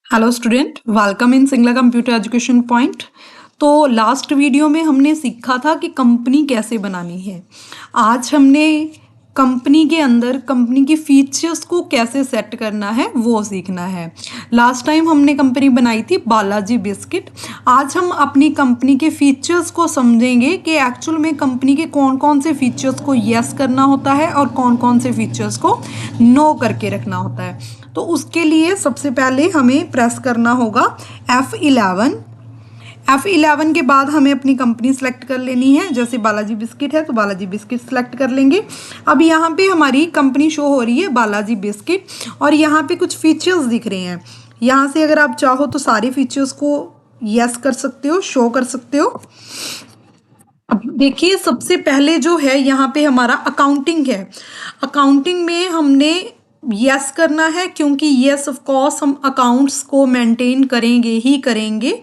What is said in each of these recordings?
Hello student, welcome in Singla computer education point. तो last video में हमने सीखा था कि कंपनी कैसे बनानी है। आज हमने कंपनी के अंदर कंपनी की फीचर्स को कैसे सेट करना है वो सीखना है। लास्ट टाइम हमने कंपनी बनाई थी बालाजी बिस्किट। आज हम अपनी कंपनी के फीचर्स को समझेंगे कि एक्चुअल में कंपनी के कौन कौन से फीचर्स को यस करना होता है और कौन कौन से फीचर्स को नो करके रखना होता है। तो उसके लिए सबसे पहले हमें प्रेस करना होगा F11। F11 के बाद हमें अपनी कंपनी सेलेक्ट कर लेनी है। जैसे बालाजी बिस्किट है तो बालाजी बिस्किट सेलेक्ट कर लेंगे। अब यहाँ पे हमारी कंपनी शो हो रही है बालाजी बिस्किट और यहाँ पे कुछ फीचर्स दिख रहे हैं। यहाँ से अगर आप चाहो तो सारे फीचर्स को यस कर सकते हो, शो कर सकते हो। अब देखिए, सबसे पहले जो है यहाँ पे हमारा अकाउंटिंग है। अकाउंटिंग में हमने यस करना है क्योंकि यस ऑफ कोर्स हम अकाउंट्स को मेंटेन करेंगे ही करेंगे।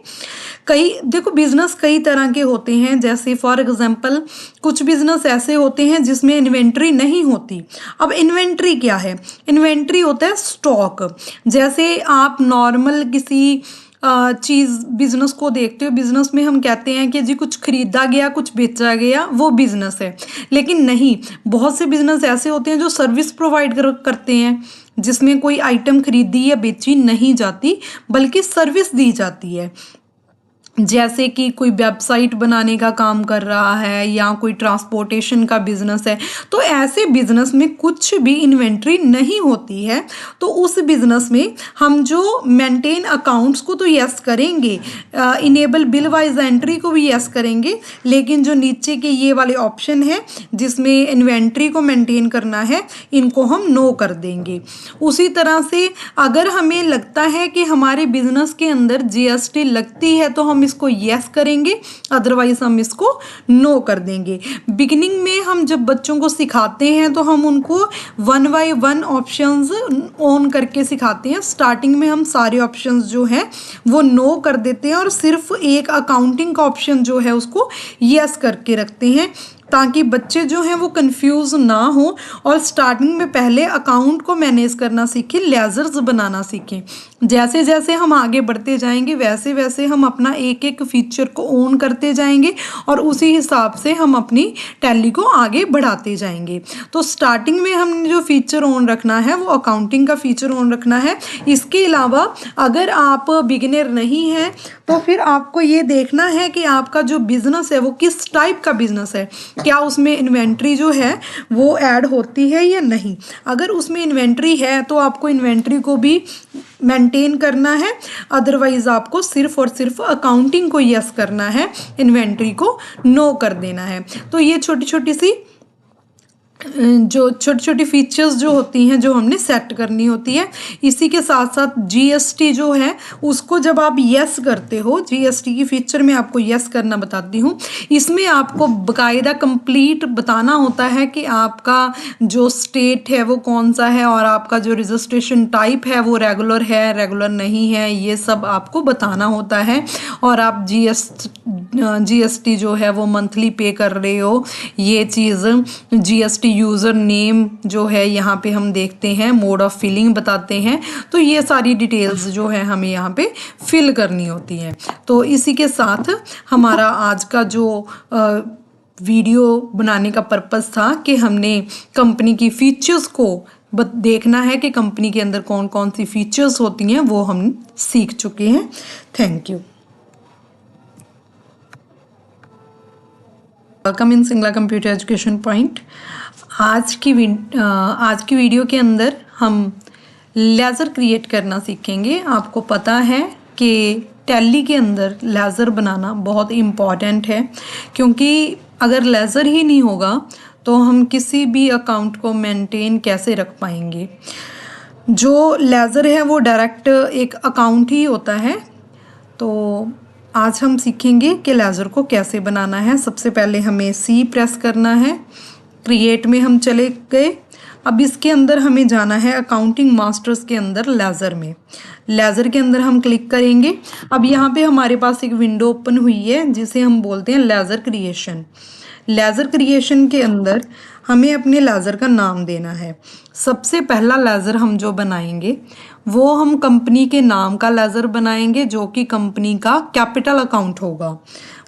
देखो, बिजनेस कई तरह के होते हैं। जैसे फॉर एग्जांपल कुछ बिजनेस ऐसे होते हैं जिसमें इन्वेंट्री नहीं होती। अब इन्वेंट्री क्या है? इन्वेंट्री होता है स्टॉक। जैसे आप नॉर्मल किसी चीज़ बिजनेस को देखते हो, बिजनेस में हम कहते हैं कि जी कुछ खरीदा गया, कुछ बेचा गया, वो बिजनेस है। लेकिन नहीं, बहुत से बिजनेस ऐसे होते हैं जो सर्विस प्रोवाइड करते हैं, जिसमें कोई आइटम खरीदी या बेची नहीं जाती बल्कि सर्विस दी जाती है। जैसे कि कोई वेबसाइट बनाने का काम कर रहा है या कोई ट्रांसपोर्टेशन का बिजनेस है, तो ऐसे बिजनेस में कुछ भी इन्वेंट्री नहीं होती है। तो उस बिजनेस में हम जो मेंटेन अकाउंट्स को तो यस करेंगे, इनेबल बिल वाइज एंट्री को भी यस करेंगे, लेकिन जो नीचे के ये वाले ऑप्शन है जिसमें इन्वेंट्री को मेंटेन करना है, इनको हम नो कर देंगे। उसी तरह से अगर हमें लगता है कि हमारे बिजनेस के अंदर जीएसटी लगती है तो हम इसको यस करेंगे, अदरवाइज हम इसको नो कर देंगे। बिगिनिंग में हम जब बच्चों को सिखाते हैं तो हम उनको 1 बाय 1 ऑप्शंस ऑन करके सिखाते हैं। स्टार्टिंग में हम सारे ऑप्शंस जो हैं वो नो कर देते हैं और सिर्फ एक अकाउंटिंग का ऑप्शन जो है उसको यस करके रखते हैं, ताकि बच्चे जो हैं वो कंफ्यूज ना हो और स्टार्टिंग में पहले अकाउंट को मैनेज करना सीखें, लेजर्स बनाना सीखें। जैसे जैसे हम आगे बढ़ते जाएंगे वैसे वैसे हम अपना एक एक फीचर को ऑन करते जाएंगे और उसी हिसाब से हम अपनी टैली को आगे बढ़ाते जाएंगे। तो स्टार्टिंग में हमने जो फीचर ऑन रखना है वो अकाउंटिंग का फीचर ऑन रखना है। इसके अलावा अगर आप बिगिनर नहीं हैं तो फिर आपको ये देखना है कि आपका जो बिजनेस है वो किस टाइप का बिजनेस है, क्या उसमें इन्वेंट्री जो है वो ऐड होती है या नहीं। अगर उसमें इन्वेंट्री है तो आपको इन्वेंट्री को भी मेंटेन करना है, अदरवाइज आपको सिर्फ और सिर्फ अकाउंटिंग को यस करना है, इन्वेंट्री को नो कर देना है। तो ये छोटी छोटी सी जो छोटी छोटी फीचर्स जो होती हैं जो हमने सेट करनी होती है। इसी के साथ साथ जीएसटी जो है उसको जब आप यस करते हो, जीएसटी की फीचर में आपको यस करना बताती हूँ। इसमें आपको बाकायदा कंप्लीट बताना होता है कि आपका जो स्टेट है वो कौन सा है और आपका जो रजिस्ट्रेशन टाइप है वो रेगुलर है, रेगुलर नहीं है, ये सब आपको बताना होता है। और आप जीएसटी जो है वो मंथली पे कर रहे हो, ये चीज़ जीएसटी यूज़र नेम जो है यहाँ पे हम देखते हैं, मोड ऑफ फिलिंग बताते हैं। तो ये सारी डिटेल्स जो है हमें यहाँ पे फिल करनी होती हैं। तो इसी के साथ हमारा आज का जो वीडियो बनाने का पर्पस था कि हमने कंपनी की फीचर्स को देखना है कि कंपनी के अंदर कौन कौन सी फीचर्स होती हैं, वो हम सीख चुके हैं। Thank you. Welcome in Singla computer education point. आज की वीडियो के अंदर हम लेज़र क्रिएट करना सीखेंगे। आपको पता है कि टैली के अंदर लेज़र बनाना बहुत इम्पॉर्टेंट है, क्योंकि अगर लेज़र ही नहीं होगा तो हम किसी भी अकाउंट को मेंटेन कैसे रख पाएंगे। जो लेज़र है वो डायरेक्ट एक अकाउंट ही होता है। तो आज हम सीखेंगे कि लेज़र को कैसे बनाना है। सबसे पहले हमें सी प्रेस करना है, क्रिएट में हम चले गए। अब इसके अंदर हमें जाना है अकाउंटिंग मास्टर्स के अंदर लेज़र में। लेज़र के अंदर हम क्लिक करेंगे। अब यहाँ पे हमारे पास एक विंडो ओपन हुई है जिसे हम बोलते हैं लेज़र क्रिएशन। लेज़र क्रिएशन के अंदर हमें अपने लेज़र का नाम देना है। सबसे पहला लेज़र हम जो बनाएंगे वो हम कंपनी के नाम का लेज़र बनाएंगे, जो कि कंपनी का कैपिटल अकाउंट होगा।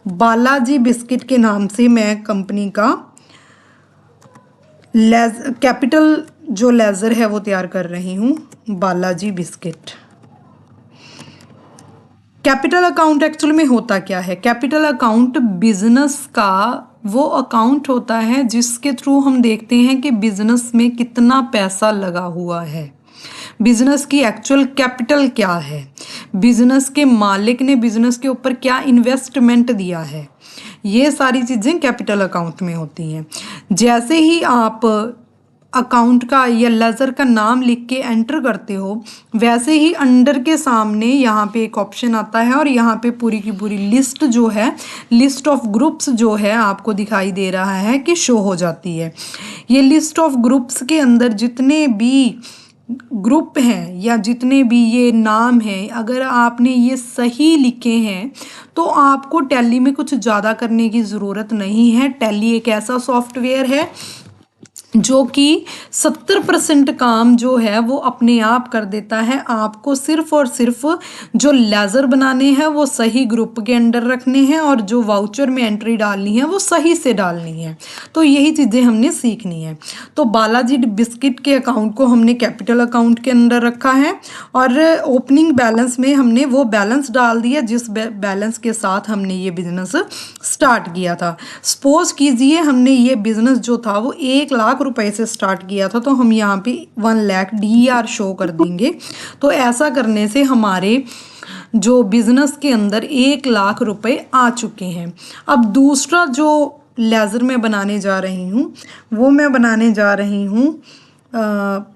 बालाजी बिस्किट के नाम से मैं कंपनी का कैपिटल जो लेज़र है वो तैयार कर रही हूँ, Balaji biscuit. Capital account actual में होता क्या है? कैपिटल अकाउंट बिजनेस का वो अकाउंट होता है जिसके थ्रू हम देखते हैं कि बिजनेस में कितना पैसा लगा हुआ है, बिजनेस की एक्चुअल कैपिटल क्या है, बिजनेस के मालिक ने बिजनेस के ऊपर क्या इन्वेस्टमेंट दिया है। ये सारी चीज़ें कैपिटल अकाउंट में होती हैं। जैसे ही आप अकाउंट का या लेज़र का नाम लिख के एंटर करते हो, वैसे ही अंडर के सामने यहाँ पे एक ऑप्शन आता है और यहाँ पे पूरी की पूरी लिस्ट जो है, लिस्ट ऑफ ग्रुप्स जो है आपको दिखाई दे रहा है कि शो हो जाती है। ये लिस्ट ऑफ ग्रुप्स के अंदर जितने भी ग्रुप हैं या जितने भी ये नाम हैं, अगर आपने ये सही लिखे हैं तो आपको टैली में कुछ ज़्यादा करने की ज़रूरत नहीं है। टैली एक ऐसा सॉफ्टवेयर है जो कि 70% काम जो है वो अपने आप कर देता है। आपको सिर्फ और सिर्फ जो लेज़र बनाने हैं वो सही ग्रुप के अंडर रखने हैं और जो वाउचर में एंट्री डालनी है वो सही से डालनी है। तो यही चीज़ें हमने सीखनी है। तो बालाजी बिस्किट के अकाउंट को हमने कैपिटल अकाउंट के अंदर रखा है और ओपनिंग बैलेंस में हमने वो बैलेंस डाल दिया जिस बैलेंस के साथ हमने ये बिजनेस स्टार्ट किया था। सपोज कीजिए हमने ये बिजनेस जो था वो 1 लाख रुपए से स्टार्ट किया था, तो हम यहाँ पे 1 लाख DER शो कर देंगे। तो ऐसा करने से हमारे जो बिजनेस के अंदर 1 लाख रुपए आ चुके हैं। अब दूसरा जो लेज़र मैं बनाने जा रही हूँ वो मैं बनाने जा रही हूँ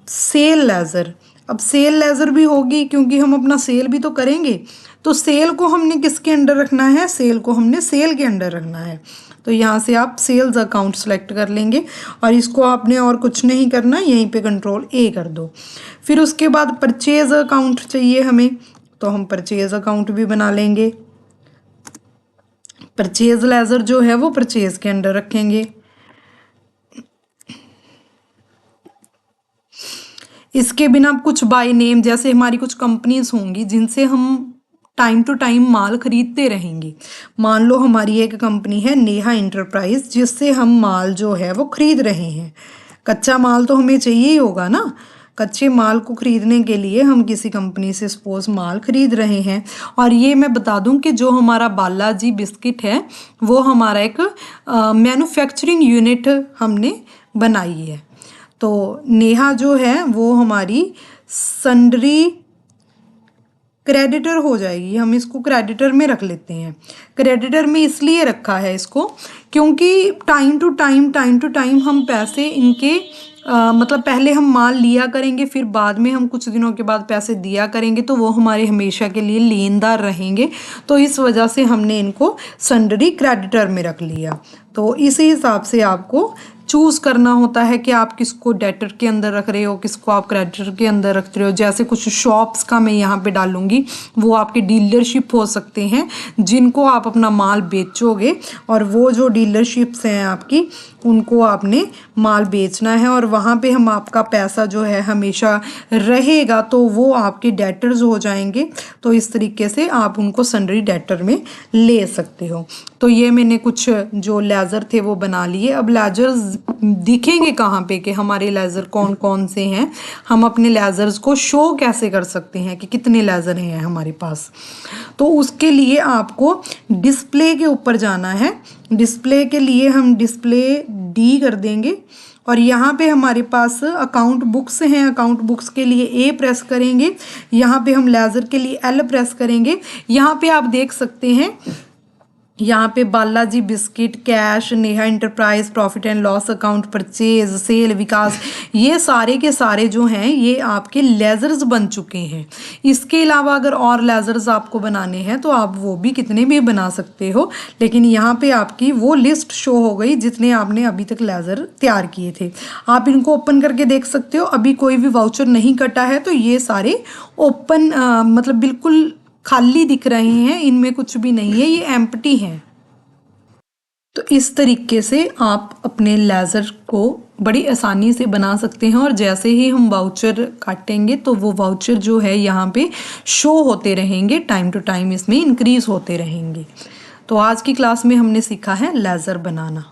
सेल लेज़र। अब सेल लेज़र भी होगी क्योंकि हम अपना सेल भी तो करेंगे। तो सेल को हमने किसके अंडर रखना है? सेल को हमने सेल के अंडर रखना है। तो यहाँ से आप सेल्स अकाउंट सेलेक्ट कर लेंगे और इसको आपने और कुछ नहीं करना, यहीं पे Ctrl+A कर दो। फिर उसके बाद परचेज अकाउंट चाहिए हमें, तो हम परचेज अकाउंट भी बना लेंगे। परचेज लेज़र जो है वो परचेज के अंडर रखेंगे। इसके बिना कुछ बाय नेम, जैसे हमारी कुछ कंपनीज होंगी जिनसे हम टाइम टू टाइम माल खरीदते रहेंगे। मान लो हमारी एक कंपनी है नेहा इंटरप्राइज, जिससे हम माल जो है वो खरीद रहे हैं। कच्चा माल तो हमें चाहिए ही होगा ना। कच्चे माल को खरीदने के लिए हम किसी कंपनी से सपोज माल खरीद रहे हैं। और ये मैं बता दूं कि जो हमारा बालाजी बिस्किट है वो हमारा एक मैन्युफैक्चरिंग यूनिट हमने बनाई है। तो नेहा जो है वो हमारी सन्ड्री क्रेडिटर हो जाएगी। हम इसको क्रेडिटर में रख लेते हैं। क्रेडिटर में इसलिए रखा है इसको क्योंकि टाइम टू टाइम हम पैसे इनके मतलब पहले हम माल लिया करेंगे, फिर बाद में हम कुछ दिनों के बाद पैसे दिया करेंगे, तो वो हमारे हमेशा के लिए लेनदार रहेंगे। तो इस वजह से हमने इनको सन्ड्री क्रेडिटर में रख लिया। तो इसी हिसाब से आपको चूज़ करना होता है कि आप किसको डेटर के अंदर रख रहे हो, किसको आप क्रेडिटर के अंदर रख रहे हो। जैसे कुछ शॉप्स का मैं यहाँ पे डालूंगी, वो आपके डीलरशिप हो सकते हैं जिनको आप अपना माल बेचोगे, और वो जो डीलरशिप्स हैं आपकी उनको आपने माल बेचना है और वहाँ पे हम आपका पैसा जो है हमेशा रहेगा, तो वो आपके डेटर्स हो जाएंगे। तो इस तरीके से आप उनको सन्ड्री डेटर में ले सकते हो। तो ये मैंने कुछ जो लेज़र थे वो बना लिए। अब लेज़र्स दिखेंगे कहाँ पे कि हमारे लेज़र कौन कौन से हैं, हम अपने लेज़र्स को शो कैसे कर सकते हैं कि कितने लेज़र हैं हमारे पास। तो उसके लिए आपको डिस्प्ले के ऊपर जाना है। डिस्प्ले के लिए हम डिस्प्ले D कर देंगे और यहाँ पे हमारे पास अकाउंट बुक्स हैं। अकाउंट बुक्स के लिए A प्रेस करेंगे। यहाँ पे हम लेज़र के लिए L प्रेस करेंगे। यहाँ पे आप देख सकते हैं, यहाँ पे Balaji biscuit, cash, Neha enterprise, profit and loss account, purchase, sale, Vikas, ये सारे के सारे जो हैं ये आपके लेज़र्स बन चुके हैं। इसके अलावा अगर और लेज़र्स आपको बनाने हैं तो आप वो भी कितने भी बना सकते हो, लेकिन यहाँ पे आपकी वो लिस्ट शो हो गई जितने आपने अभी तक लेज़र तैयार किए थे। आप इनको ओपन करके देख सकते हो। अभी कोई भी वाउचर नहीं कटा है, तो ये सारे ओपन मतलब बिल्कुल खाली दिख रहे हैं, इनमें कुछ भी नहीं है, ये एम्प्टी हैं। तो इस तरीके से आप अपने लेज़र को बड़ी आसानी से बना सकते हैं और जैसे ही हम वाउचर काटेंगे तो वो वाउचर जो है यहाँ पे शो होते रहेंगे, टाइम टू टाइम इसमें इंक्रीज होते रहेंगे। तो आज की क्लास में हमने सीखा है लेज़र बनाना।